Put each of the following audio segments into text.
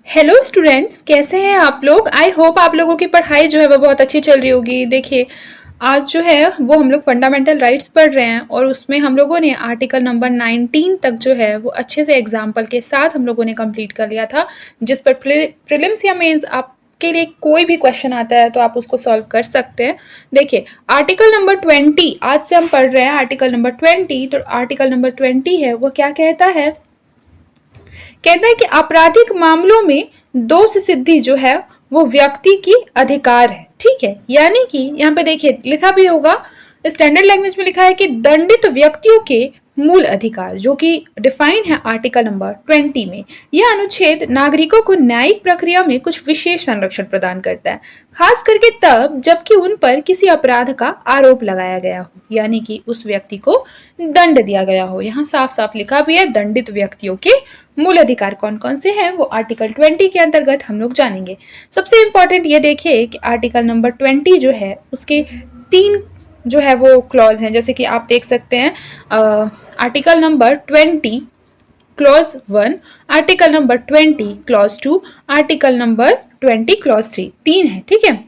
Hello students, कैसे हैं आप लोग। आई होप आप लोगों की पढ़ाई जो है वो बहुत अच्छी चल रही होगी। देखिए, आज जो है वो हम लोग फंडामेंटल राइट्स पढ़ रहे हैं और उसमें हम लोगों ने आर्टिकल नंबर 19 तक जो है वो अच्छे से एग्जाम्पल के साथ हम लोगों ने कंप्लीट कर लिया था, जिस पर प्रीलिम्स या मेंस आपके लिए कोई भी क्वेश्चन आता है तो आप उसको सॉल्व कर सकते हैं। देखिए, आर्टिकल नंबर 20 आज से हम पढ़ रहे हैं। आर्टिकल नंबर 20, तो आर्टिकल नंबर 20 है वो क्या कहता है। कहता है कि आपराधिक मामलों में दोष सिद्धि जो है वो व्यक्ति की अधिकार है। ठीक है, यानी कि यहाँ पे देखिए लिखा भी होगा, स्टैंडर्ड लैंग्वेज में लिखा है कि दंडित व्यक्तियों के मूल अधिकार, जो कि डिफाइन है आर्टिकल नंबर 20 में। यह अनुच्छेद नागरिकों को न्यायिक प्रक्रिया में कुछ विशेष संरक्षण प्रदान करता है, खास करके तब जबकि उन पर किसी अपराध का आरोप लगाया गया हो, यानी कि उस व्यक्ति को दंड दिया गया हो। यहाँ साफ साफ लिखा भी है दंडित व्यक्तियों के मूल अधिकार कौन कौन से हैं वो आर्टिकल 20 के अंतर्गत हम लोग जानेंगे। सबसे इंपॉर्टेंट ये देखिए कि आर्टिकल नंबर 20 जो है उसके 3 जो है वो क्लॉज हैं, जैसे कि आप देख सकते हैं article number 20 clause 1, article number 20 clause 2, article number 20 clause 3, 3 है। ठीक है,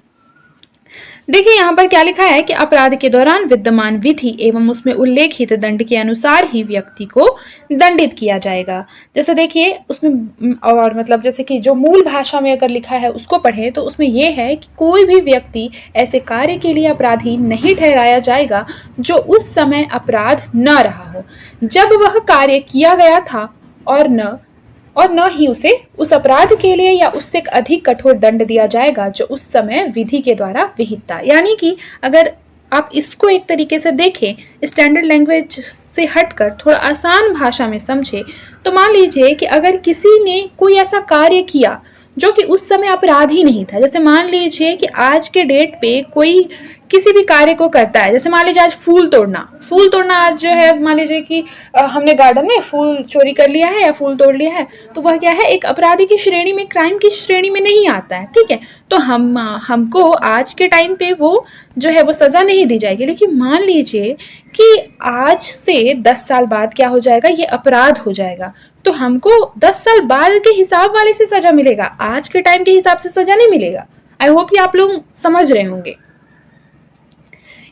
देखिए यहाँ पर क्या लिखा है कि अपराध के दौरान विद्यमान विधि एवं उसमें उल्लेखित दंड के अनुसार ही व्यक्ति को दंडित किया जाएगा। जैसे देखिए उसमें और मतलब जैसे कि जो मूल भाषा में अगर लिखा है उसको पढ़े तो उसमें यह है कि कोई भी व्यक्ति ऐसे कार्य के लिए अपराधी नहीं ठहराया जाएगा जो उस समय अपराध न रहा हो, जब वह कार्य किया गया था, और न ही उसे उस अपराध के लिए या उससे अधिक कठोर दंड दिया जाएगा जो उस समय विधि के द्वारा विहित था। यानी कि अगर आप इसको एक तरीके से देखें, स्टैंडर्ड लैंग्वेज से हटकर थोड़ा आसान भाषा में समझे, तो मान लीजिए कि अगर किसी ने कोई ऐसा कार्य किया जो कि उस समय अपराध ही नहीं था। जैसे मान लीजिए कि आज के डेट पे कोई किसी भी कार्य को करता है, जैसे मान लीजिए आज फूल तोड़ना आज जो है, मान लीजिए कि हमने गार्डन में फूल चोरी कर लिया है या फूल तोड़ लिया है, तो वह क्या है, एक अपराधी की श्रेणी में, क्राइम की श्रेणी में नहीं आता है। ठीक है, तो हमको आज के टाइम पे वो जो है वो सजा नहीं दी जाएगी। लेकिन मान लीजिए कि आज से 10 साल बाद क्या हो जाएगा, ये अपराध हो जाएगा, तो हमको 10 साल बाद के हिसाब वाले से सजा मिलेगा, आज के टाइम के हिसाब से सजा नहीं मिलेगा। आई होप ये आप लोग समझ रहे होंगे।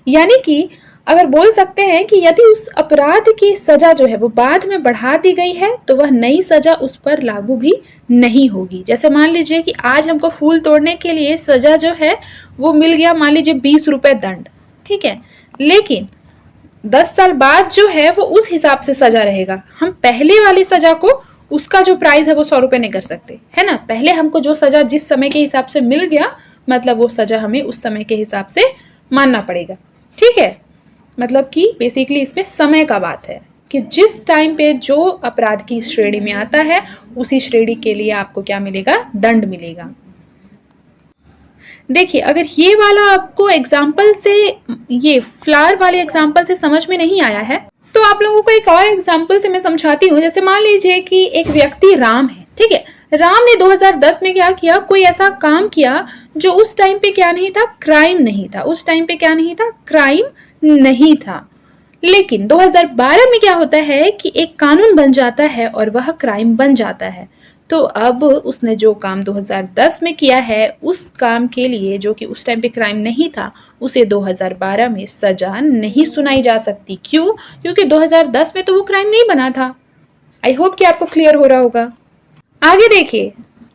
यानी कि अगर बोल सकते हैं कि यदि उस अपराध की सजा जो है वो बाद में बढ़ा दी गई है तो वह नई सजा उस पर लागू भी नहीं होगी। जैसे मान लीजिए कि आज हमको फूल तोड़ने के लिए सजा जो है वो मिल गया, मान लीजिए 20 रुपए दंड। ठीक है, लेकिन 10 साल बाद जो है वो उस हिसाब से सजा रहेगा। हम पहले वाली सजा को, उसका जो प्राइस है वो 100 रुपए नहीं कर सकते, है ना। पहले हमको जो सजा जिस समय के हिसाब से मिल गया, मतलब वो सजा हमें उस समय के हिसाब से मानना पड़ेगा। ठीक है, मतलब कि बेसिकली इसमें समय का बात है कि जिस टाइम पे जो अपराध की श्रेणी में आता है उसी श्रेणी के लिए आपको क्या मिलेगा, दंड मिलेगा। देखिए, अगर ये वाला आपको एग्जाम्पल से, ये फ्लावर वाले एग्जाम्पल से समझ में नहीं आया है तो आप लोगों को एक और एग्जाम्पल से मैं समझाती हूँ। जैसे मान लीजिए कि एक व्यक्ति राम है। ठीक है, राम ने 2010 में क्या किया, कोई ऐसा काम किया जो उस टाइम पे क्या नहीं था, क्राइम नहीं था। उस टाइम पे क्या नहीं था, क्राइम नहीं था। लेकिन 2012 में क्या होता है कि एक कानून बन जाता है और वह क्राइम बन जाता है। तो अब उसने जो काम 2010 में किया है उस काम के लिए, जो कि उस टाइम पे क्राइम नहीं था, उसे 2012 में सजा नहीं सुनाई जा सकती। क्यों? क्योंकि 2010 में तो वो क्राइम नहीं बना था। आई होप कि आपको क्लियर हो रहा होगा। आगे देखिए,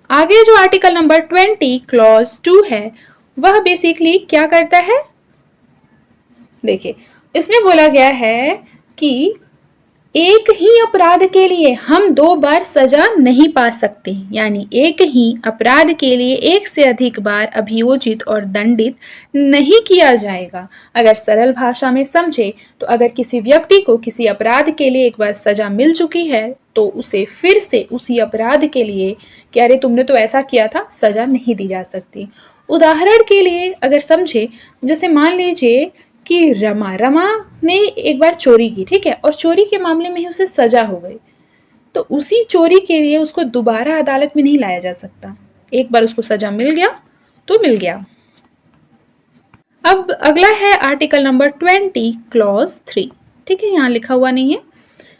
आगे जो आर्टिकल नंबर 20 क्लॉज 2 है वह बेसिकली क्या करता है। देखिए, इसमें बोला गया है कि एक ही अपराध के लिए हम 2 बार सजा नहीं पा सकते, यानी एक ही अपराध के लिए एक से अधिक बार अभियोजित और दंडित नहीं किया जाएगा। अगर सरल भाषा में समझे तो अगर किसी व्यक्ति को किसी अपराध के लिए एक बार सजा मिल चुकी है तो उसे फिर से उसी अपराध के लिए कि अरे तुमने तो ऐसा किया था, सजा नहीं दी जा सकती। उदाहरण के लिए अगर समझे, जैसे मान लीजिए कि रमा ने एक बार चोरी की, ठीक है, और चोरी के मामले में ही उसे सजा हो गई, तो उसी चोरी के लिए उसको दोबारा अदालत में नहीं लाया जा सकता। एक बार उसको सजा मिल गया तो मिल गया। अब अगला है आर्टिकल नंबर 20 क्लॉज 3। ठीक है, यहाँ लिखा हुआ नहीं है,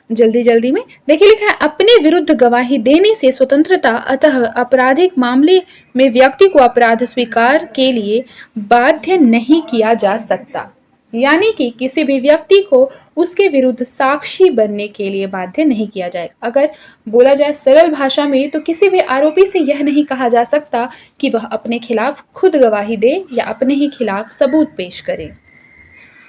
जल्दी जल्दी में देखिए, लिखा है अपने विरुद्ध गवाही देने से स्वतंत्रता, अतः आपराधिक मामले में व्यक्ति को अपराध स्वीकार के लिए बाध्य नहीं किया जा सकता। यानी कि किसी भी व्यक्ति को उसके विरुद्ध साक्षी बनने के लिए बाध्य नहीं किया जाएगा। अगर बोला जाए सरल भाषा में तो किसी भी आरोपी से यह नहीं कहा जा सकता कि वह अपने खिलाफ खुद गवाही दे या अपने ही खिलाफ सबूत पेश करे।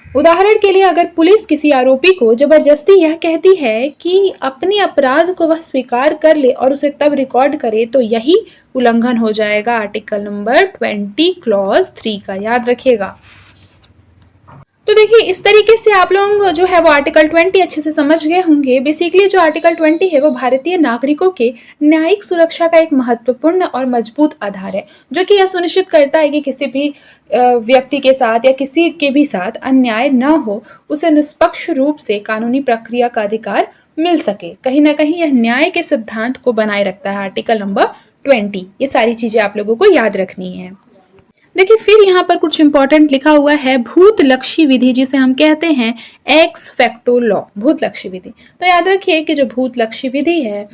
उदाहरण के लिए अगर पुलिस किसी आरोपी को जबरदस्ती यह कहती है कि अपने अपराध को वह स्वीकार कर ले और उसे तब रिकॉर्ड करे तो यही उल्लंघन हो जाएगा आर्टिकल नंबर 20 क्लॉज 3 का, याद रखिएगा। तो देखिए, इस तरीके से आप लोग जो है वो आर्टिकल 20 अच्छे से समझ गए होंगे। बेसिकली जो आर्टिकल 20 है वो भारतीय नागरिकों के न्यायिक सुरक्षा का एक महत्वपूर्ण और मजबूत आधार है, जो कि यह सुनिश्चित करता है कि किसी भी व्यक्ति के साथ या किसी के भी साथ अन्याय न हो, उसे निष्पक्ष रूप से कानूनी प्रक्रिया का अधिकार मिल सके। कहीं ना कहीं यह न्याय के सिद्धांत को बनाए रखता है आर्टिकल नंबर 20। ये सारी चीजें आप लोगों को याद रखनी है। देखिए, फिर यहाँ पर कुछ इंपॉर्टेंट लिखा हुआ है भूतलक्षी विधि, जिसे हम कहते हैं एक्स फैक्टो लॉ, भूतलक्षी विधि। तो याद रखिए कि जो भूतलक्षी विधि है,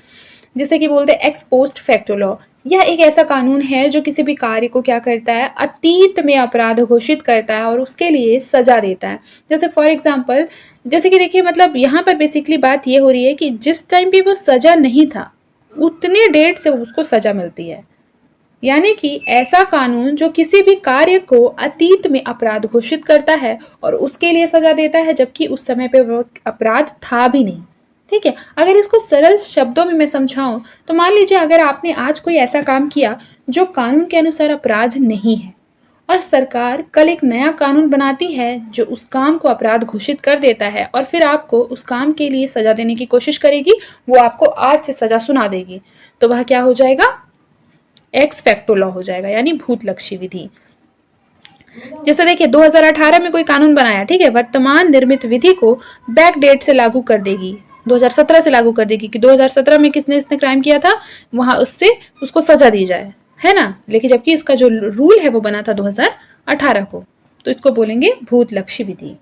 जिसे कि बोलते हैं एक्स पोस्ट फैक्टो लॉ, यह एक ऐसा कानून है जो किसी भी कार्य को क्या करता है, अतीत में अपराध घोषित करता है और उसके लिए सजा देता है। जैसे फॉर एग्जाम्पल, जैसे कि देखिए, मतलब यहाँ पर बेसिकली बात ये हो रही है कि जिस टाइम पे वो सजा नहीं था, उतने डेट से उसको सजा मिलती है। यानी कि ऐसा कानून जो किसी भी कार्य को अतीत में अपराध घोषित करता है और उसके लिए सजा देता है, जबकि उस समय पे वो अपराध था भी नहीं। ठीक है, अगर इसको सरल शब्दों में मैं समझाऊं तो मान लीजिए अगर आपने आज कोई ऐसा काम किया जो कानून के अनुसार अपराध नहीं है और सरकार कल एक नया कानून बनाती है जो उस काम को अपराध घोषित कर देता है और फिर आपको उस काम के लिए सजा देने की कोशिश करेगी, वो आपको आज से सजा सुना देगी, तो वह क्या हो जाएगा, एक्स फैक्टो लॉ हो जाएगा, यानी भूतलक्षी विधि। जैसे देखिए 2018 में कोई कानून बनाया, ठीक है, वर्तमान निर्मित विधि को बैक डेट से लागू कर देगी, 2017 से लागू कर देगी कि 2017 में किसने इसने क्राइम किया था, वहां उससे उसको सजा दी जाए, है ना। लेकिन जबकि इसका जो रूल है वो बना था 2018 को, तो इसको बोलेंगे भूतलक्षी विधि।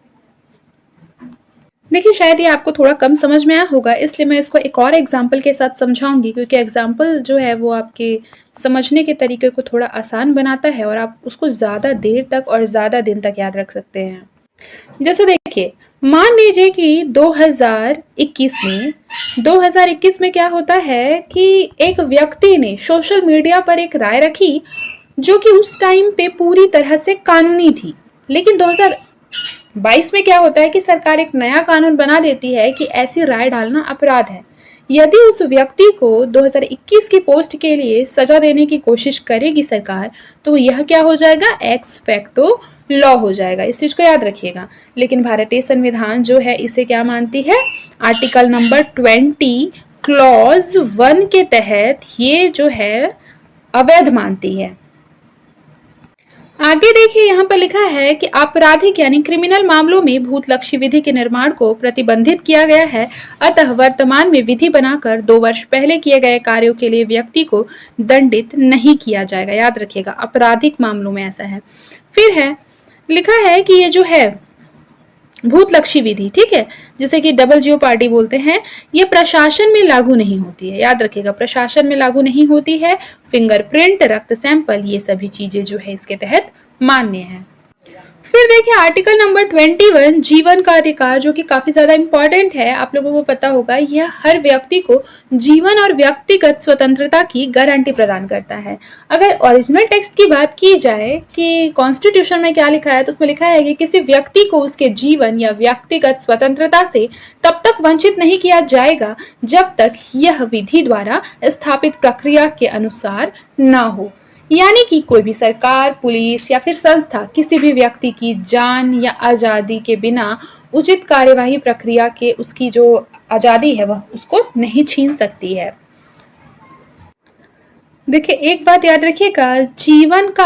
देखिए, शायद ये आपको थोड़ा कम समझ में आया होगा, इसलिए मैं इसको एक और एग्जाम्पल के साथ समझाऊंगी, क्योंकि एग्जाम्पल जो है वो आपके समझने के तरीके को थोड़ा आसान बनाता है और आप उसको ज़्यादा देर तक और ज़्यादा दिन तक याद रख सकते हैं। जैसे देखिए, मान लीजिए कि 2021 में क्या होता है कि एक व्यक्ति ने सोशल मीडिया पर एक राय रखी जो कि उस टाइम पे पूरी तरह से कानूनी थी, लेकिन 2022 में क्या होता है कि सरकार एक नया कानून बना देती है कि ऐसी राय डालना अपराध है। यदि उस व्यक्ति को 2021 की पोस्ट के लिए सजा देने की कोशिश करेगी सरकार, तो यह क्या हो जाएगा, एक्स फैक्टो लॉ हो जाएगा। इस चीज को याद रखिएगा। लेकिन भारतीय संविधान जो है इसे क्या मानती है, आर्टिकल नंबर 20 क्लॉज 1 के तहत ये जो है अवैध मानती है। आगे देखिए, यहाँ पर लिखा है कि आपराधिक यानी क्रिमिनल मामलों में भूतलक्षी विधि के निर्माण को प्रतिबंधित किया गया है, अतः वर्तमान में विधि बनाकर 2 वर्ष पहले किए गए कार्यों के लिए व्यक्ति को दंडित नहीं किया जाएगा। याद रखिएगा, आपराधिक मामलों में ऐसा है। फिर है लिखा है कि ये जो है भूतलक्षी विधि, ठीक है, जिसे कि डबल जेओपार्डी बोलते हैं, ये प्रशासन में लागू नहीं होती है। याद रखिएगा, प्रशासन में लागू नहीं होती है। फिंगरप्रिंट, रक्त सैंपल, ये सभी चीजें जो है इसके तहत मान्य है। फिर देखिए आर्टिकल नंबर 21 जीवन का अधिकार, जो कि काफी ज्यादा इंपॉर्टेंट है, आप लोगों को पता होगा, यह हर व्यक्ति को जीवन और व्यक्तिगत स्वतंत्रता की गारंटी प्रदान करता है। अगर ओरिजिनल टेक्स्ट की बात की जाए कि कॉन्स्टिट्यूशन में क्या लिखा है, तो उसमें लिखा है कि किसी व्यक्ति को उसके जीवन या व्यक्तिगत स्वतंत्रता से तब तक वंचित नहीं किया जाएगा जब तक यह विधि द्वारा स्थापित प्रक्रिया के अनुसार न हो। यानी कि कोई भी सरकार, पुलिस या फिर संस्था किसी भी व्यक्ति की जान या आजादी के बिना उचित कार्यवाही प्रक्रिया के उसकी जो आजादी है वह उसको नहीं छीन सकती है। देखिए, एक बात याद रखिएगा, जीवन का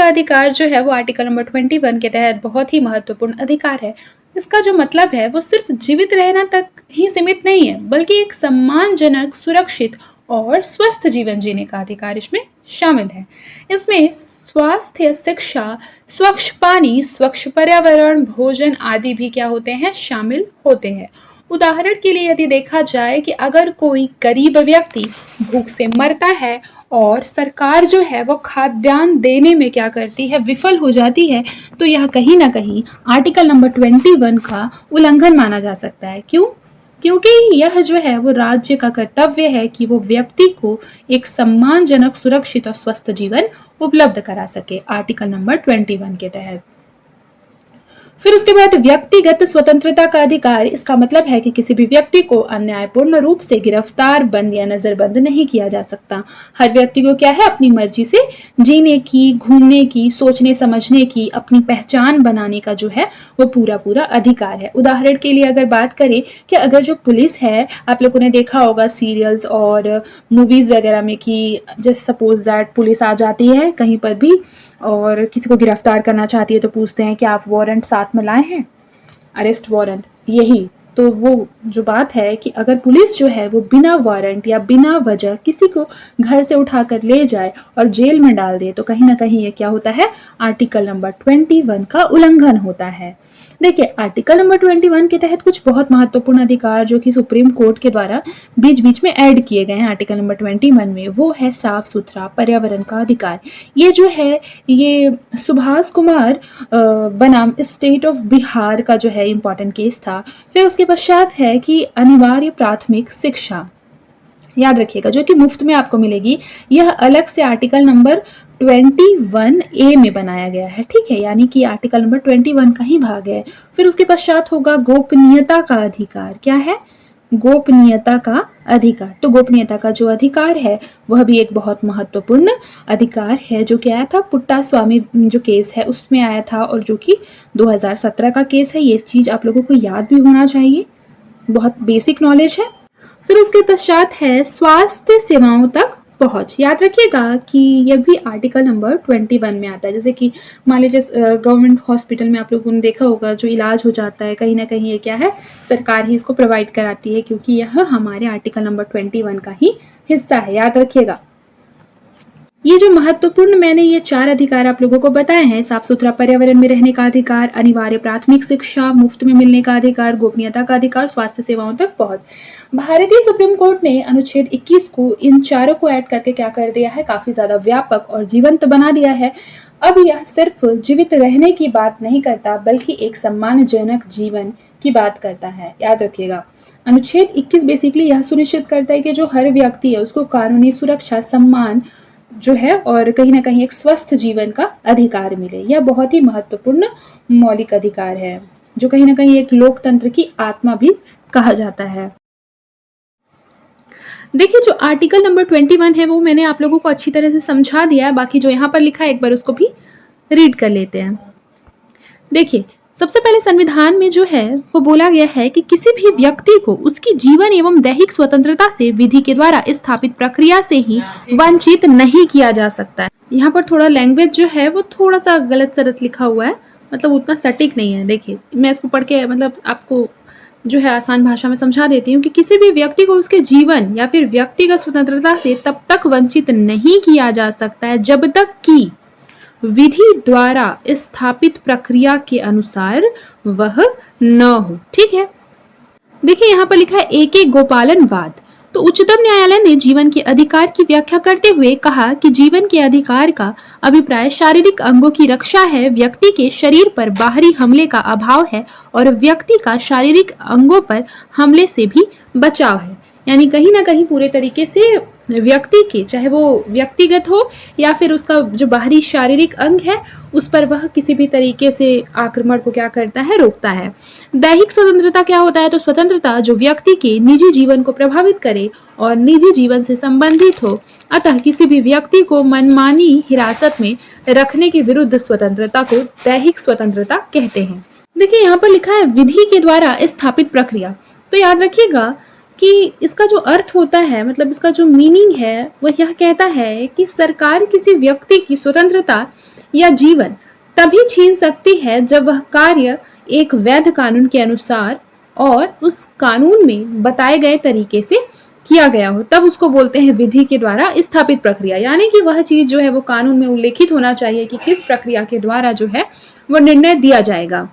अधिकार जो है वो आर्टिकल नंबर 21 के तहत बहुत ही महत्वपूर्ण अधिकार है। इसका जो मतलब है वो सिर्फ जीवित रहना तक ही सीमित नहीं है, बल्कि एक सम्मानजनक, सुरक्षित और स्वस्थ जीवन जीने का अधिकार इसमें शामिल है। इसमें स्वास्थ्य, शिक्षा, स्वच्छ पानी, स्वच्छ पर्यावरण, भोजन आदि भी क्या होते हैं, शामिल होते हैं। उदाहरण के लिए यदि देखा जाए कि अगर कोई गरीब व्यक्ति भूख से मरता है और सरकार जो है वो खाद्यान्न देने में क्या करती है, विफल हो जाती है, तो यह कहीं ना कहीं आर्टिकल नंबर 21 का उल्लंघन माना जा सकता है। क्यों? क्योंकि यह जो है वो राज्य का कर्तव्य है कि वो व्यक्ति को एक सम्मानजनक, सुरक्षित और स्वस्थ जीवन उपलब्ध करा सके, आर्टिकल नंबर 21 के तहत। फिर उसके बाद व्यक्तिगत स्वतंत्रता का अधिकार, इसका मतलब है कि किसी भी व्यक्ति को अन्यायपूर्ण रूप से गिरफ्तार, बंद या नजरबंद नहीं किया जा सकता। हर व्यक्ति को क्या है, अपनी मर्जी से जीने की, घूमने की, सोचने समझने की, अपनी पहचान बनाने का जो है वो पूरा पूरा अधिकार है। उदाहरण के लिए अगर बात करें कि अगर जो पुलिस है, आप लोगों ने देखा होगा सीरियल्स और मूवीज वगैरह में कि जस्ट सपोज दैट पुलिस आ जाती है कहीं पर भी और किसी को गिरफ्तार करना चाहती है तो पूछते हैं कि आप वारंट साथ में लाए हैं, अरेस्ट वारंट। यही तो वो जो बात है कि अगर पुलिस जो है वो बिना वारंट या बिना वजह किसी को घर से उठाकर ले जाए और जेल में डाल दे, तो कहीं ना कहीं ये क्या होता है, आर्टिकल नंबर 21 का उल्लंघन होता है। देखिए, आर्टिकल नंबर 21 के तहत कुछ बहुत महत्वपूर्ण अधिकार जो कि सुप्रीम कोर्ट के द्वारा बीच बीच में ऐड किए गए हैं आर्टिकल नंबर 21 में, वो है साफ सुथरा पर्यावरण का अधिकार। ये जो है ये सुभाष कुमार बनाम स्टेट ऑफ बिहार का जो है इंपॉर्टेंट केस था। फिर उसके पश्चात है कि अनिवार्य प्राथमिक शिक्षा, याद रखिएगा, जो कि मुफ्त में आपको मिलेगी। यह अलग से आर्टिकल नंबर 21A में बनाया गया है, ठीक है, यानी कि आर्टिकल नंबर 21 का ही भाग है। फिर उसके पश्चात होगा गोपनीयता का अधिकार। क्या है? गोपनीयता का अधिकार। तो गोपनीयता का जो अधिकार है वह भी एक बहुत महत्वपूर्ण अधिकार है, जो कि आया था पुट्टा स्वामी जो केस है उसमें आया था, और जो कि 2017 का केस है। ये चीज आप लोगों को याद भी होना चाहिए, बहुत बेसिक नॉलेज है। फिर उसके पश्चात है स्वास्थ्य सेवाओं तक पहुंच। याद रखिएगा कि यह भी आर्टिकल नंबर 21 में आता है। जैसे कि मान लीजिए गवर्नमेंट हॉस्पिटल में आप लोगों ने देखा होगा जो इलाज हो जाता है, कहीं ना कहीं ये क्या है, सरकार ही इसको प्रोवाइड कराती है, क्योंकि यह हमारे आर्टिकल नंबर 21 का ही हिस्सा है, याद रखिएगा। ये जो महत्वपूर्ण मैंने ये 4 अधिकार आप लोगों को बताए हैं, साफ सुथरा पर्यावरण में रहने का अधिकार, अनिवार्य प्राथमिक शिक्षा मुफ्त में मिलने का अधिकार, गोपनीयता का अधिकार, स्वास्थ्य सेवाओं तक पहुंच। भारतीय सुप्रीम कोर्ट ने अनुच्छेद 21 को इन चारों को ऐड करके क्या कर दिया है, काफी ज्यादा व्यापक और जीवंत बना दिया है। अब यह सिर्फ जीवित रहने की बात नहीं करता, बल्कि एक सम्मानजनक जीवन की बात करता है, याद रखिएगा। अनुच्छेद 21 बेसिकली यह सुनिश्चित करता है कि जो हर व्यक्ति है उसको कानूनी सुरक्षा, सम्मान जो है और कहीं ना कहीं एक स्वस्थ जीवन का अधिकार मिले। यह बहुत ही महत्वपूर्ण मौलिक अधिकार है, जो कहीं ना कहीं एक लोकतंत्र की आत्मा भी कहा जाता है। देखिए, जो आर्टिकल नंबर 21 है वो मैंने आप लोगों को अच्छी तरह से समझा दिया है। बाकी जो यहाँ पर लिखा है एक बार उसको भी रीड कर लेते हैं। देखिए, सबसे पहले संविधान में जो है वो बोला गया है कि किसी भी व्यक्ति को उसकी जीवन एवं दैहिक स्वतंत्रता से विधि के द्वारा स्थापित प्रक्रिया से ही वंचित नहीं किया जा सकता है। यहाँ पर थोड़ा लैंग्वेज जो है वो थोड़ा सा गलत सलत लिखा हुआ है, मतलब उतना सटीक नहीं है। देखिए, मैं इसको पढ़ के मतलब आपको जो है आसान भाषा में समझा देती हूँ कि किसी भी व्यक्ति को उसके जीवन या फिर व्यक्तिगत स्वतंत्रता से तब तक वंचित नहीं किया जा सकता है जब तक कि विधि द्वारा स्थापित प्रक्रिया के अनुसार वह न हो। ठीक है, देखिए यहाँ पर लिखा है एक एक गोपालनवाद। तो उच्चतम न्यायालय ने जीवन के अधिकार की व्याख्या करते हुए कहा कि जीवन के अधिकार का अभिप्राय शारीरिक अंगों की रक्षा है, व्यक्ति के शरीर पर बाहरी हमले का अभाव है और व्यक्ति का शारीरिक अंगों पर हमले से भी बचाव है। यानी कहीं ना कहीं पूरे तरीके से व्यक्ति के, चाहे वो व्यक्तिगत हो या फिर उसका जो बाहरी शारीरिक अंग है, उस पर वह किसी भी तरीके से आक्रमण को क्या करता है, रोकता है। दैहिक स्वतंत्रता क्या होता है? तो स्वतंत्रता जो व्यक्ति के निजी जीवन को प्रभावित करे और निजी जीवन से संबंधित हो, अतः किसी भी व्यक्ति को मनमानी हिरासत में रखने के विरुद्ध स्वतंत्रता को दैहिक स्वतंत्रता कहते हैं। देखिए, यहाँ पर लिखा है विधि के द्वारा स्थापित प्रक्रिया। तो याद रखिएगा कि इसका जो अर्थ होता है, मतलब इसका जो मीनिंग है, वह यह कहता है कि सरकार किसी व्यक्ति की स्वतंत्रता या जीवन तभी छीन सकती है जब वह कार्य एक वैध कानून के अनुसार और उस कानून में बताए गए तरीके से किया गया हो, तब उसको बोलते हैं विधि के द्वारा स्थापित प्रक्रिया। यानी कि वह चीज जो है वो कानून में उल्लेखित होना चाहिए कि किस प्रक्रिया के द्वारा जो है वो निर्णय दिया जाएगा।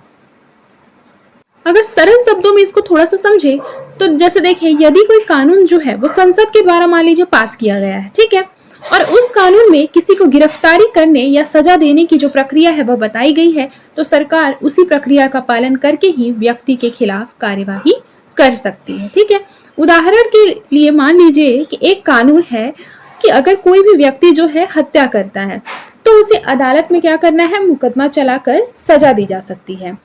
अगर सरल शब्दों में इसको थोड़ा सा समझे तो जैसे देखिए, यदि कोई कानून जो है वो संसद के द्वारा मान लीजिए पास किया गया है, ठीक है, और उस कानून में किसी को गिरफ्तारी करने या सजा देने की जो प्रक्रिया है वह बताई गई है, तो सरकार उसी प्रक्रिया का पालन करके ही व्यक्ति के खिलाफ कार्यवाही कर सकती है। ठीक है, उदाहरण के लिए मान लीजिए कि एक कानून है कि अगर कोई भी व्यक्ति जो है हत्या करता है तो उसे अदालत में क्या करना है, मुकदमा चलाकर सजा दी जा सकती है।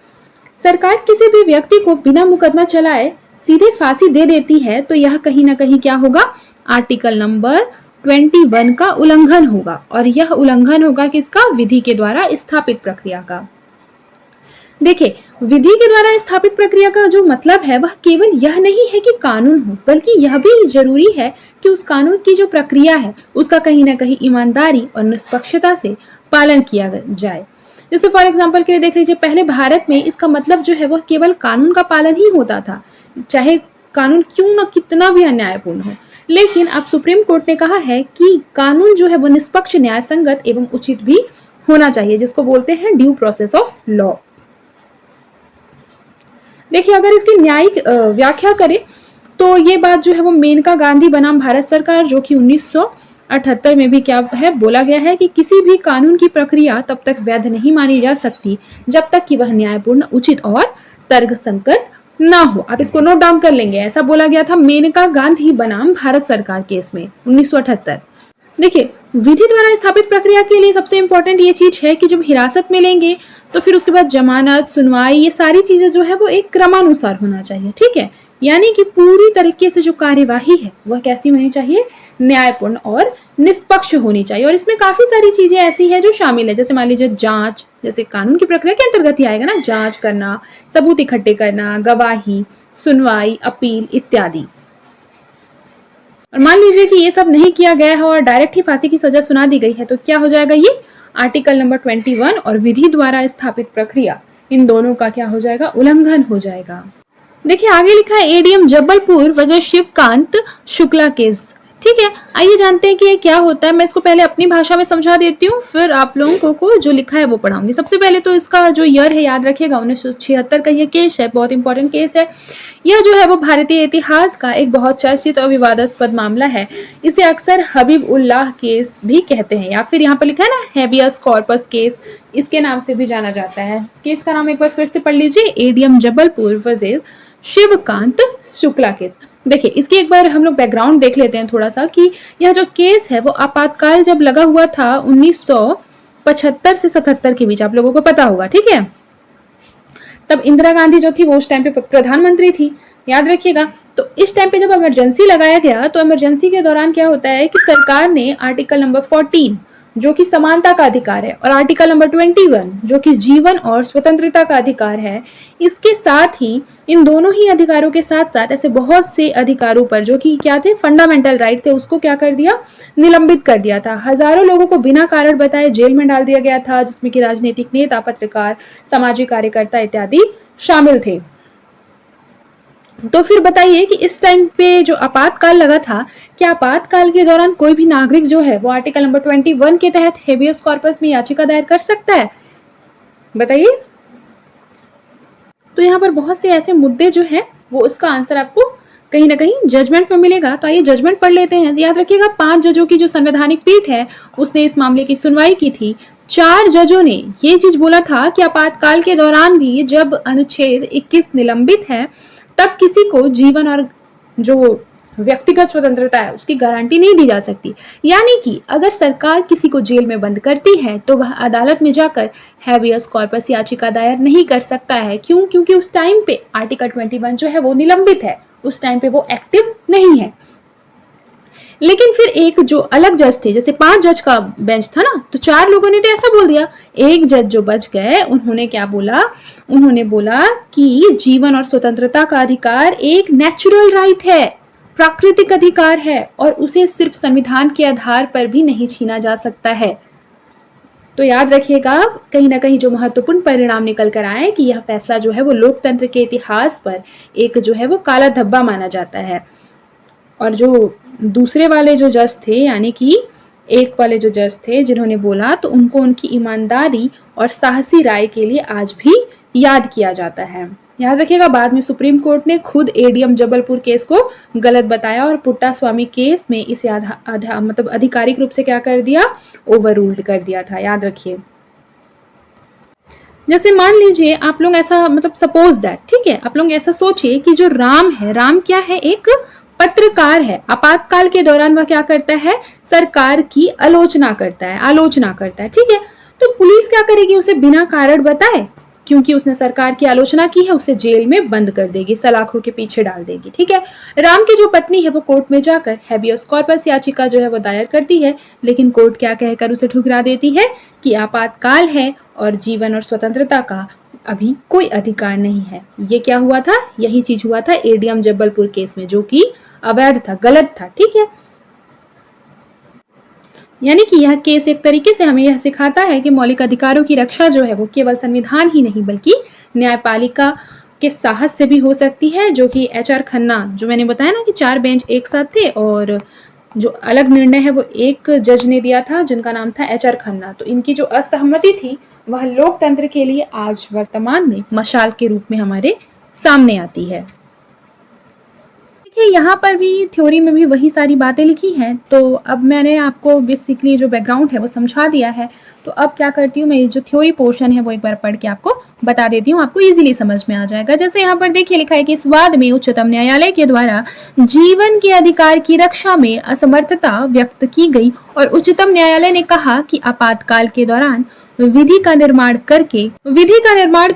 सरकार किसी भी व्यक्ति को बिना मुकदमा चलाए सीधे फांसी दे देती है तो यह कहीं ना कहीं क्या होगा, आर्टिकल नंबर 21 का उल्लंघन होगा, और यह उल्लंघन होगा किसका, विधि के द्वारा स्थापित प्रक्रिया का। देखिए, विधि के द्वारा स्थापित प्रक्रिया का जो मतलब है वह केवल यह नहीं है कि कानून हो, बल्कि यह भी जरूरी है कि उस कानून की जो प्रक्रिया है उसका कहीं ना कहीं ईमानदारी और निष्पक्षता से पालन किया जाए। जैसे फॉर एग्जाम्पल के लिए देख लीजिए, पहले भारत में इसका मतलब जो है वह केवल कानून का पालन ही होता था, चाहे कानून क्यों न कितना भी अन्यायपूर्ण हो। लेकिन अब सुप्रीम कोर्ट ने कहा है कि कानून जो है वो निष्पक्ष, न्याय संगत एवं उचित भी होना चाहिए, जिसको बोलते हैं ड्यू प्रोसेस ऑफ लॉ। देखिए, अगर इसकी न्यायिक व्याख्या करें तो ये बात जो है वो मेनका गांधी बनाम भारत सरकार, जो कि 1978 में भी क्या है बोला गया है कि किसी भी कानून की प्रक्रिया तब तक वैध नहीं मानी जा सकती जब तक कि वह न्यायपूर्ण, उचित और तर्कसंगत ना हो। आप इसको नोट डाउन कर लेंगे, ऐसा बोला गया था मेनका गांधी बनाम भारत सरकार केस में 1978। देखिए, विधि द्वारा स्थापित प्रक्रिया के लिए सबसे इंपॉर्टेंट ये चीज है कि जब हिरासत में लेंगे तो फिर उसके बाद जमानत, सुनवाई, ये सारी चीजें जो है वो एक क्रमानुसार होना चाहिए। ठीक है, यानी कि पूरी तरीके से जो कार्यवाही है वह कैसी होनी चाहिए, न्यायपूर्ण और निष्पक्ष होनी चाहिए। और इसमें काफी सारी चीजें ऐसी है जो शामिल है, जैसे मान लीजिए जांच, जैसे कानून की प्रक्रिया के अंतर्गत ही आएगा ना, जांच करना, सबूत इकट्ठे करना, गवाही, सुनवाई, अपील इत्यादि। और मान लीजिए कि ये सब नहीं किया गया है और डायरेक्ट ही फांसी की सजा सुना दी गई है, तो क्या हो जाएगा, ये आर्टिकल नंबर 21 और विधि द्वारा स्थापित प्रक्रिया, इन दोनों का क्या हो जाएगा, उल्लंघन हो जाएगा। देखिए, आगे लिखा है ADM Jabalpur versus Shivkant Shukla case. ठीक है, आइए जानते हैं कि ये क्या होता है। मैं इसको पहले अपनी भाषा में समझा देती हूँ, फिर आप लोगों को जो लिखा है वो पढ़ाऊंगी। सबसे पहले तो इसका जो ईयर है याद रखिएगा, 1976 का ये केस है, बहुत इंपॉर्टेंट केस है। यह जो है वो भारतीय इतिहास का एक बहुत चर्चित और विवादास्पद मामला है। इसे अक्सर हबीब उल्लाह केस भी कहते हैं, या फिर यहाँ पर लिखा है ना हेबियस कॉर्पस केस, इसके नाम से भी जाना जाता है। केस का नाम एक बार फिर से पढ़ लीजिए, ADM Jabalpur versus Shivkant Shukla case. देखिए, इसकी एक बार हम लोग बैकग्राउंड देख लेते हैं थोड़ा सा, कि यह जो केस है वो आपातकाल जब लगा हुआ था 1975 से 77 के बीच, आप लोगों को पता होगा। ठीक है, तब इंदिरा गांधी जो थी वो उस टाइम पे प्रधानमंत्री थी, याद रखिएगा। तो इस टाइम पे जब इमरजेंसी लगाया गया तो इमरजेंसी के दौरान क्या होता है कि सरकार ने आर्टिकल नंबर 14 जो कि समानता का अधिकार है, और आर्टिकल नंबर 21 जो कि जीवन और स्वतंत्रता का अधिकार है, इसके साथ ही इन दोनों ही अधिकारों के साथ साथ ऐसे बहुत से अधिकारों पर जो कि क्या थे, फंडामेंटल राइट थे, उसको क्या कर दिया, निलंबित कर दिया था। हजारों लोगों को बिना कारण बताए जेल में डाल दिया गया था, जिसमें कि राजनीतिक नेता, पत्रकार, सामाजिक कार्यकर्ता इत्यादि शामिल थे। तो फिर बताइए कि इस टाइम पे जो आपातकाल लगा था, क्या आपातकाल के दौरान कोई भी नागरिक जो है वो आर्टिकल नंबर 21 के तहत हेबियस कॉर्पस में याचिका दायर कर सकता है, बताइए। तो यहाँ पर बहुत से ऐसे मुद्दे जो है वो उसका आंसर आपको कहीं ना कहीं जजमेंट में मिलेगा। तो आइए जजमेंट पढ़ लेते हैं। याद रखिएगा, 5 जजों की जो संवैधानिक पीठ है उसने इस मामले की सुनवाई की थी। 4 जजों ने ये चीज बोला था कि आपातकाल के दौरान भी जब अनुच्छेद 21 निलंबित है तब किसी को जीवन और जो व्यक्तिगत स्वतंत्रता है उसकी गारंटी नहीं दी जा सकती। यानी कि अगर सरकार किसी को जेल में बंद करती है तो वह अदालत में जाकर हैबियस कॉर्पस याचिका दायर नहीं कर सकता है। क्यों? क्योंकि उस टाइम पे आर्टिकल 21 जो है वो निलंबित है, उस टाइम पे वो एक्टिव नहीं है। लेकिन फिर एक जो अलग जज थे, जैसे 5 जज का बेंच था ना, तो 4 लोगों ने तो ऐसा बोल दिया। एक जज जो बच गए उन्होंने क्या बोला, उन्होंने बोला कि जीवन और स्वतंत्रता का अधिकार एक नेचुरल राइट है, प्राकृतिक अधिकार है, और उसे सिर्फ संविधान के आधार पर भी नहीं छीना जा सकता है। तो याद रखिएगा, कहीं ना कहीं जो महत्वपूर्ण परिणाम निकल कर आए कि यह फैसला जो है वो लोकतंत्र के इतिहास पर एक जो है वो काला धब्बा माना जाता है। और जो दूसरे वाले जो जज थे, यानी कि एक वाले जो जज थे जिन्होंने बोला, तो उनको उनकी ईमानदारी और साहसी राय के लिए आज भी याद किया जाता है। याद रखिएगा, बाद में सुप्रीम कोर्ट ने खुद एडीएम जबलपुर केस को गलत बताया और पुट्टा स्वामी केस में इसे मतलब आधिकारिक रूप से क्या कर दिया, ओवर रूल्ड कर दिया था। याद रखिए। जैसे मान लीजिए आप लोग ऐसा मतलब सपोज दैट, ठीक है, आप लोग ऐसा सोचिए कि जो राम है, राम क्या है, एक पत्रकार है। आपातकाल के दौरान वह क्या करता है, सरकार की आलोचना करता है, ठीक है। तो पुलिस क्या करेगी, उसे बिना कारण बताए, क्योंकि उसने सरकार की आलोचना की है, उसे जेल में बंद कर देगी, सलाखों के पीछे डाल देगी, ठीक है। राम की जो पत्नी है वो कोर्ट में जाकर हैबियस कॉर्पस याचिका जो है वो दायर करती है, लेकिन कोर्ट क्या कहकर उसे ठुकरा देती है कि आपातकाल है और जीवन और स्वतंत्रता का अभी कोई अधिकार नहीं है। ये क्या हुआ था, यही चीज हुआ था एडीएम जबलपुर केस में, जो कि अवैध था, गलत था, ठीक है। यानी कि यह केस एक तरीके से हमें यह सिखाता है कि मौलिक अधिकारों की रक्षा जो है वो केवल संविधान ही नहीं बल्कि न्यायपालिका के साहस से भी हो सकती है, जो कि एचआर खन्ना, जो मैंने बताया ना कि 4 बेंच एक साथ थे और जो अलग निर्णय है वो एक जज ने दिया था जिनका नाम था एचआर खन्ना। तो इनकी जो असहमति थी वह लोकतंत्र के लिए आज वर्तमान में मशाल के रूप में हमारे सामने आती है। देखिए यहाँ पर भी थ्योरी में भी वही सारी बातें लिखी हैं, तो अब मैंने आपको बेसिकली जो बैकग्राउंड है वो समझा दिया है। तो अब क्या करती हूँ, मैं जो थ्योरी पोर्शन है वो एक बार पढ़ के आपको बता देती हूँ, आपको इजीली समझ में आ जाएगा। जैसे यहाँ पर देखिए लिखा है कि इस वाद में उच्चतम न्यायालय के द्वारा जीवन के अधिकार की रक्षा में असमर्थता व्यक्त की गई और उच्चतम न्यायालय ने कहा कि आपातकाल के दौरान विधि का निर्माण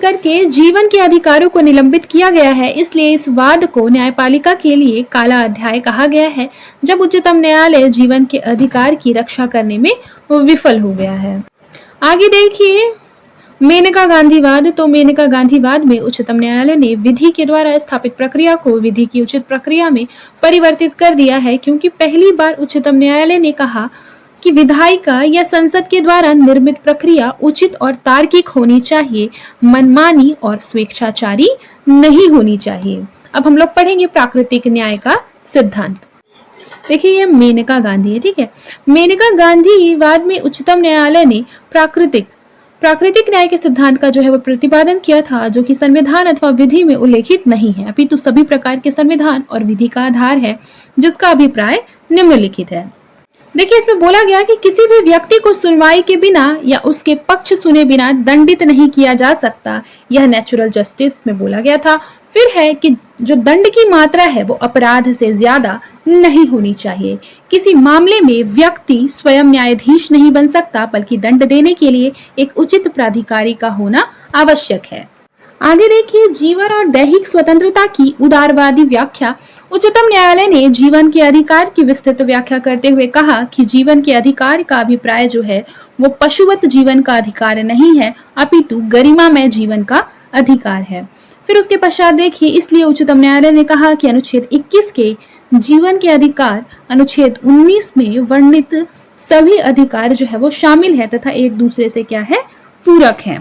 करके जीवन के अधिकारों को निलंबित किया गया है। इसलिए इस वाद को न्यायपालिका के लिए काला अध्याय कहा गया है, जब उच्चतम न्यायालय जीवन के अधिकार की रक्षा करने में विफल हो गया है। आगे देखिए मेनका गांधीवाद। तो मेनका गांधीवाद में उच्चतम न्यायालय ने विधि के द्वारा स्थापित प्रक्रिया को विधि की उचित प्रक्रिया में परिवर्तित कर दिया है, क्योंकि पहली बार उच्चतम न्यायालय ने कहा कि विधायिका या संसद के द्वारा निर्मित प्रक्रिया उचित और तार्किक होनी चाहिए, मनमानी और स्वेच्छाचारी नहीं होनी चाहिए। अब हम लोग पढ़ेंगे प्राकृतिक न्याय का सिद्धांत। देखिए ये मेनका गांधी है, ठीक है। मेनका गांधीवाद में उच्चतम न्यायालय ने प्राकृतिक न्याय के सिद्धांत का जो है वो प्रतिपादन किया था, जो कि संविधान अथवा विधि में उल्लेखित नहीं है, अपितु सभी प्रकार के संविधान और विधि का आधार है, जिसका अभिप्राय निम्नलिखित है। देखिए इसमें बोला गया कि किसी भी व्यक्ति को सुनवाई के बिना या उसके पक्ष सुने बिना दंडित नहीं किया जा सकता, यह नेचुरल जस्टिस में बोला गया था। फिर है कि जो दंड की मात्रा है वो अपराध से ज्यादा नहीं होनी चाहिए। किसी मामले में व्यक्ति स्वयं न्यायाधीश नहीं बन सकता, बल्कि दंड देने के लिए एक उचित प्राधिकारी का होना आवश्यक है। आगे देखिए जीवन और दैहिक स्वतंत्रता की उदारवादी व्याख्या। उच्चतम न्यायालय ने जीवन के अधिकार की विस्तृत व्याख्या करते हुए कहा कि जीवन के अधिकार का अभिप्राय जो है वो पशुवत जीवन का अधिकार नहीं है, अपितु गरिमामय जीवन का अधिकार है। फिर उसके पश्चात देखिए इसलिए उच्चतम न्यायालय ने कहा कि अनुच्छेद 21 के जीवन के अधिकार अनुच्छेद 19 में वर्णित सभी अधिकार जो है वो शामिल है तथा एक दूसरे से क्या है, पूरक है।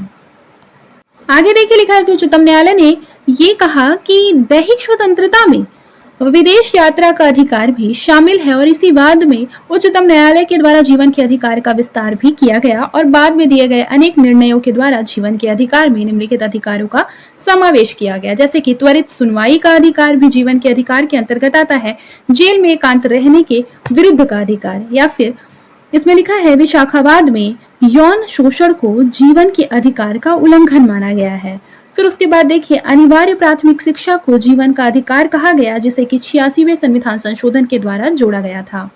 आगे देखिए लिखा है कि उच्चतम न्यायालय ने ये कहा कि दैहिक स्वतंत्रता में विदेश यात्रा का अधिकार भी शामिल है और इसी बाद में उच्चतम न्यायालय के द्वारा जीवन के अधिकार का विस्तार भी किया गया और बाद में दिए गए अनेक निर्णयों के द्वारा जीवन के अधिकार में निम्नलिखित अधिकारों का समावेश किया गया, जैसे कि त्वरित सुनवाई का अधिकार भी जीवन के अधिकार के अंतर्गत आता है, जेल में एकांत रहने के विरुद्ध का अधिकार, या फिर इसमें लिखा है विशाखावाद में यौन शोषण को जीवन के अधिकार का उल्लंघन माना गया है। फिर उसके बाद देखिए अनिवार्य प्राथमिक शिक्षा को जीवन का अधिकार कहा गया, जिसे कि 86वें संविधान संशोधन के द्वारा जोड़ा गया था।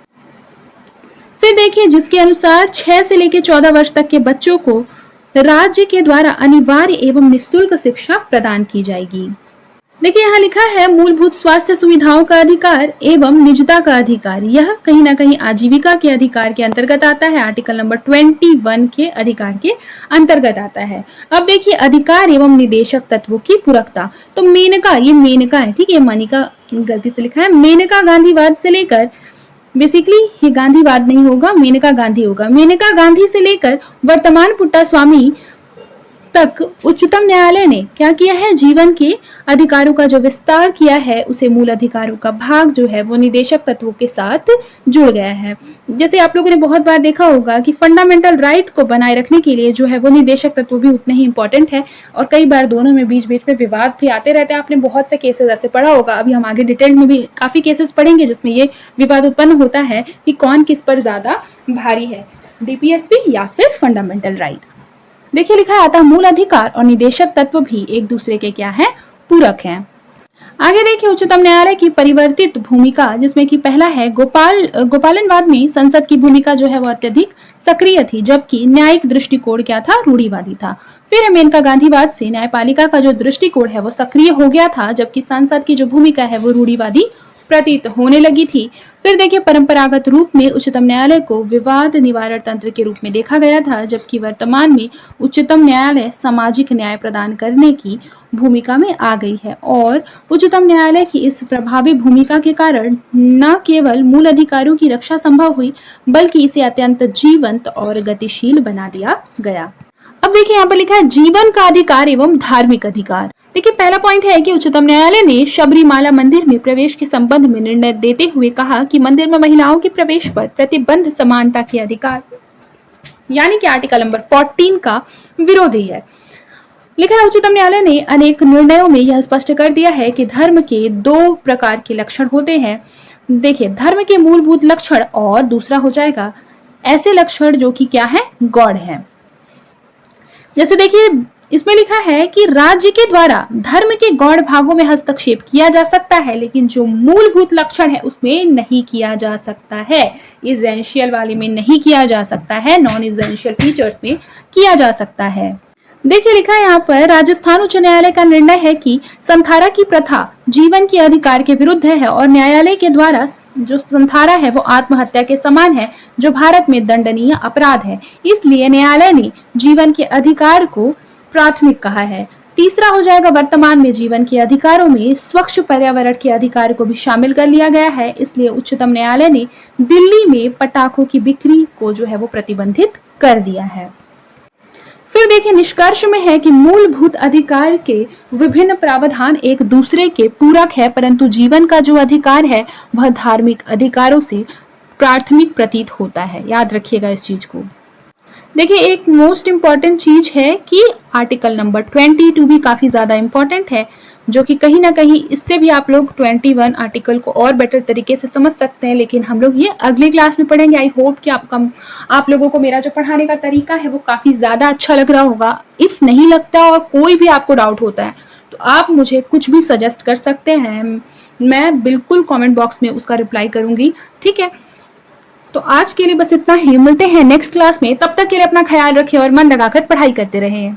फिर देखिए जिसके अनुसार 6 से लेकर 14 वर्ष तक के बच्चों को राज्य के द्वारा अनिवार्य एवं निःशुल्क शिक्षा प्रदान की जाएगी। देखिए यहाँ लिखा है मूलभूत स्वास्थ्य सुविधाओं का अधिकार एवं निजता का अधिकार, यह कहीं ना कहीं आजीविका के अधिकार के अंतर्गत आता है, आर्टिकल नंबर 21 के अधिकार के अंतर्गत आता है। अब देखिए अधिकार एवं निदेशक तत्वों की पूरकता। तो मेनका, ये मेनका है, ठीक है, मानिका गलती से लिखा है, मेनका गांधीवाद से लेकर, बेसिकली ये गांधीवाद नहीं होगा, मेनका गांधी होगा, मेनका गांधी से लेकर वर्तमान पुट्टा स्वामी तक उच्चतम न्यायालय ने क्या किया है, जीवन के अधिकारों का जो विस्तार किया है उसे मूल अधिकारों का भाग जो है वो निदेशक तत्वों के साथ जुड़ गया है। जैसे आप लोगों ने बहुत बार देखा होगा कि फंडामेंटल राइट को बनाए रखने के लिए जो है वो निदेशक तत्व भी उतने ही इंपॉर्टेंट है और कई बार दोनों में बीच बीच में विवाद भी आते रहते हैं। आपने बहुत से केसेस ऐसे पढ़ा होगा, अभी हम आगे डिटेल में भी काफी केसेस पढ़ेंगे जिसमें ये विवाद उत्पन्न होता है कि कौन किस पर ज्यादा भारी है, डीपीएसपी या फिर फंडामेंटल राइट। देखिए लिखा है, अतः मूल अधिकार और निदेशक तत्व भी एक दूसरे के क्या है, पूरक हैं। आगे देखिए उच्चतम न्यायालय की परिवर्तित भूमिका, जिसमें कि पहला है गोपालनवाद में संसद की भूमिका जो है वो अत्यधिक सक्रिय थी, जबकि न्यायिक दृष्टिकोण क्या था, रूढ़िवादी था। फिर है मेनका गांधीवाद से न्यायपालिका का जो दृष्टिकोण है वो सक्रिय हो गया था, जबकि संसद की जो भूमिका है वो रूढ़िवादी प्रतीत होने लगी थी। फिर देखिए परंपरागत रूप में उच्चतम न्यायालय को विवाद निवारण तंत्र के रूप में देखा गया था, जबकि वर्तमान में उच्चतम न्यायालय सामाजिक न्याय प्रदान करने की भूमिका में आ गई है और उच्चतम न्यायालय की इस प्रभावी भूमिका के कारण न केवल मूल अधिकारों की रक्षा संभव हुई बल्कि इसे अत्यंत जीवंत और गतिशील बना दिया गया। अब देखिए यहाँ पर लिखा है जीवन का अधिकार एवं धार्मिक अधिकार। देखिए पहला पॉइंट है कि उच्चतम न्यायालय ने शबरीमाला मंदिर में प्रवेश के संबंध में निर्णय देते हुए कहा कि मंदिर में महिलाओं के प्रवेश पर प्रतिबंध समानता के अधिकार यानी कि आर्टिकल नंबर 14 का विरोधी है। लिखा है उच्चतम न्यायालय ने अनेक निर्णयों में यह स्पष्ट कर दिया है कि धर्म के दो प्रकार के लक्षण होते हैं। देखिए धर्म के मूलभूत लक्षण और दूसरा हो जाएगा ऐसे लक्षण जो कि क्या है, गौण है। जैसे देखिए इसमें लिखा है कि राज्य के द्वारा धर्म के गौण भागों में हस्तक्षेप किया जा सकता है, लेकिन जो मूलभूत लक्षण है उसमें नहीं किया जा सकता है। इसेंशियल वाले में नहीं किया जा सकता है, नॉन इसेंशियल फीचर्स में किया जा सकता है। देखिए लिखा है यहाँ पर राजस्थान उच्च न्यायालय का निर्णय है कि संथारा की प्रथा जीवन के अधिकार के विरुद्ध है और न्यायालय के द्वारा जो संथारा है वो आत्महत्या के समान है, जो भारत में दंडनीय अपराध है। इसलिए न्यायालय ने जीवन के अधिकार को प्राथमिक कहा है। तीसरा हो जाएगा वर्तमान में जीवन के अधिकारों में स्वच्छ पर्यावरण के अधिकार को भी शामिल कर लिया गया है, इसलिए उच्चतम न्यायालय ने दिल्ली में पटाखों की बिक्री को जो है वो प्रतिबंधित कर दिया है। फिर देखिए निष्कर्ष में है कि मूलभूत अधिकार के विभिन्न प्रावधान एक दूसरे के पूरक है, परंतु जीवन का जो अधिकार है वह धार्मिक अधिकारों से प्राथमिक प्रतीत होता है। याद रखिएगा इस चीज को। देखिए एक मोस्ट इम्पॉर्टेंट चीज है कि आर्टिकल नंबर 22 भी काफी ज्यादा इम्पोर्टेंट है, जो कि कहीं ना कहीं इससे भी आप लोग 21 आर्टिकल को और बेटर तरीके से समझ सकते हैं, लेकिन हम लोग ये अगली क्लास में पढ़ेंगे। आई होप कि आप लोगों को मेरा जो पढ़ाने का तरीका है वो काफी ज्यादा अच्छा लग रहा होगा। इफ नहीं लगता और कोई भी आपको डाउट होता है तो आप मुझे कुछ भी सजेस्ट कर सकते हैं, मैं बिल्कुल कॉमेंट बॉक्स में उसका रिप्लाई करूंगी। ठीक है, तो आज के लिए बस इतना ही, मिलते हैं नेक्स्ट क्लास में। तब तक के लिए अपना ख्याल रखें और मन लगाकर पढ़ाई करते रहें।